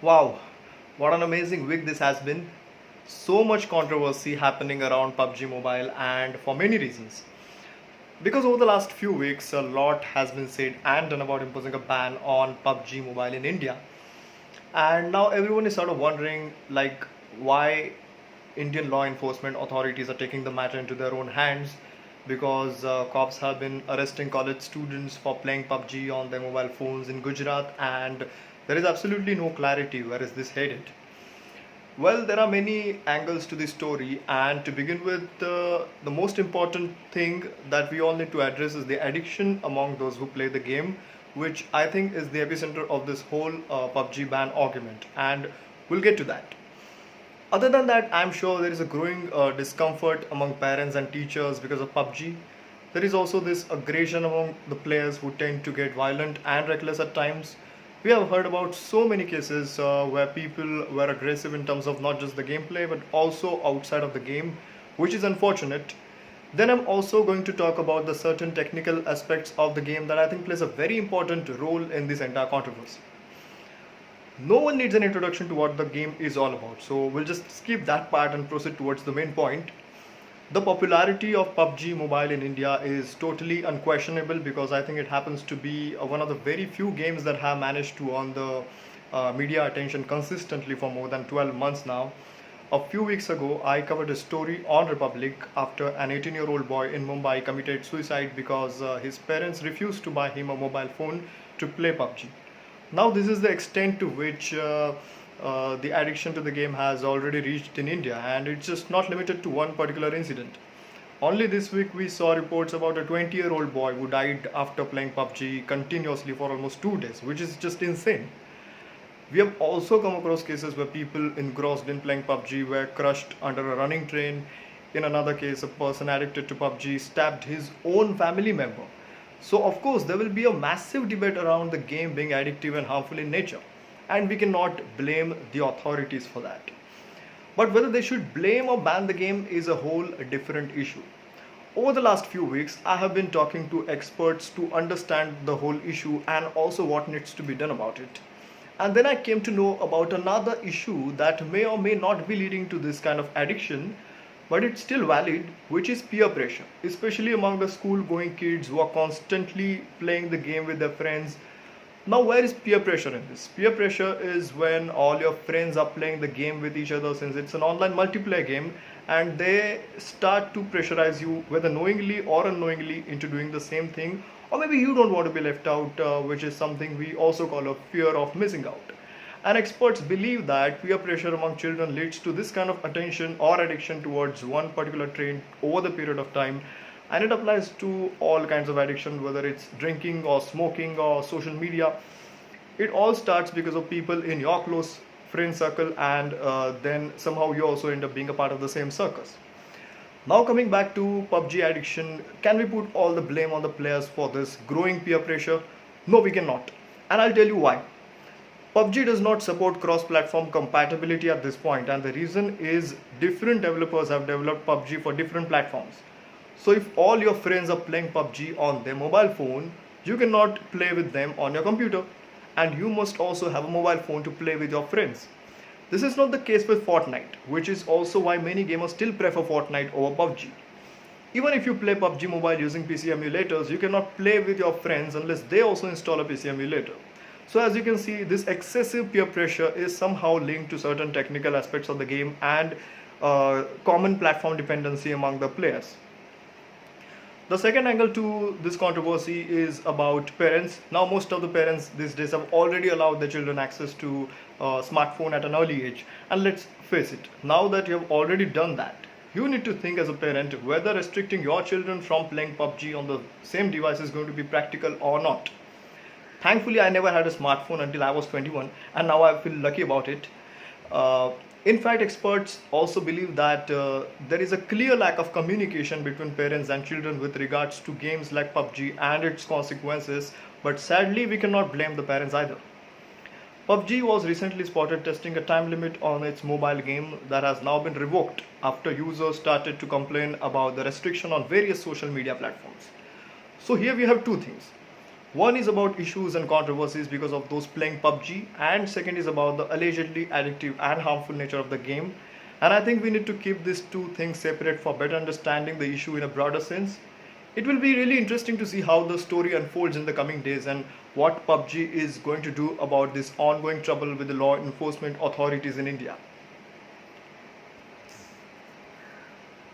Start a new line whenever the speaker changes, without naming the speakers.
Wow, what an amazing week this has been. So much controversy happening around PUBG Mobile and for many reasons. Because over the last few weeks, a lot has been said and done about imposing a ban on PUBG Mobile in India. And now everyone is sort of wondering why Indian law enforcement authorities are taking the matter into their own hands because cops have been arresting college students for playing PUBG on their mobile phones in Gujarat and there is absolutely no clarity where is this headed. Well, there are many angles to this story, and to begin with, the most important thing that we all need to address is the addiction among those who play the game, which I think is the epicenter of this whole PUBG ban argument, and we'll get to that. Other than that, I'm sure there is a growing discomfort among parents and teachers because of PUBG. There is also this aggression among the players who tend to get violent and reckless at times. We have heard about so many cases where people were aggressive in terms of not just the gameplay but also outside of the game, which is unfortunate. Then I'm also going to talk about the certain technical aspects of the game that I think plays a very important role in this entire controversy. No one needs an introduction to what the game is all about, so we'll just skip that part and proceed towards the main point. The popularity of PUBG Mobile in India is totally unquestionable because I think it happens to be one of the very few games that have managed to earn the media attention consistently for more than 12 months now. A few weeks ago, I covered a story on Republic after an 18-year-old boy in Mumbai committed suicide because his parents refused to buy him a mobile phone to play PUBG. Now, this is the extent to which the addiction to the game has already reached in India, and it's just not limited to one particular incident. Only this week, we saw reports about a 20-year-old boy who died after playing PUBG continuously for almost 2 days, which is just insane. We have also come across cases where people engrossed in playing PUBG were crushed under a running train. In another case, a person addicted to PUBG stabbed his own family member. So, of course, there will be a massive debate around the game being addictive and harmful in nature, and we cannot blame the authorities for that. But whether they should blame or ban the game is a whole different issue. Over the last few weeks, I have been talking to experts to understand the whole issue and also what needs to be done about it. And then I came to know about another issue that may or may not be leading to this kind of addiction, but it's still valid, which is peer pressure, especially among the school going kids who are constantly playing the game with their friends. Now, where is peer pressure in this? Peer pressure is when all your friends are playing the game with each other since it's an online multiplayer game and they start to pressurize you, whether knowingly or unknowingly, into doing the same thing. Or maybe you don't want to be left out, which is something we also call a fear of missing out. And experts believe that peer pressure among children leads to this kind of attention or addiction towards one particular trend over the period of time, and it applies to all kinds of addiction, whether it's drinking or smoking or social media. It all starts because of people in your close friend circle, and then somehow you also end up being a part of the same circus. Now, coming back to PUBG addiction, can we put all the blame on the players for this growing peer pressure? No, we cannot, and I'll tell you why. PUBG does not support cross-platform compatibility at this point, and the reason is different developers have developed PUBG for different platforms. So if all your friends are playing PUBG on their mobile phone, you cannot play with them on your computer, and you must also have a mobile phone to play with your friends. This is not the case with Fortnite, which is also why many gamers still prefer Fortnite over PUBG. Even if you play PUBG Mobile using PC emulators, you cannot play with your friends unless they also install a PC emulator. So as you can see, this excessive peer pressure is somehow linked to certain technical aspects of the game and common platform dependency among the players. The second angle to this controversy is about parents. Now, most of the parents these days have already allowed their children access to smartphone at an early age. And let's face it, now that you have already done that, you need to think as a parent whether restricting your children from playing PUBG on the same device is going to be practical or not. Thankfully, I never had a smartphone until I was 21, and now I feel lucky about it. In fact, experts also believe that there is a clear lack of communication between parents and children with regards to games like PUBG and its consequences, but sadly, we cannot blame the parents either. PUBG was recently spotted testing a time limit on its mobile game that has now been revoked after users started to complain about the restriction on various social media platforms. So, here we have two things. One is about issues and controversies because of those playing PUBG, and second is about the allegedly addictive and harmful nature of the game. And I think we need to keep these two things separate for better understanding the issue in a broader sense. It will be really interesting to see how the story unfolds in the coming days and what PUBG is going to do about this ongoing trouble with the law enforcement authorities in India.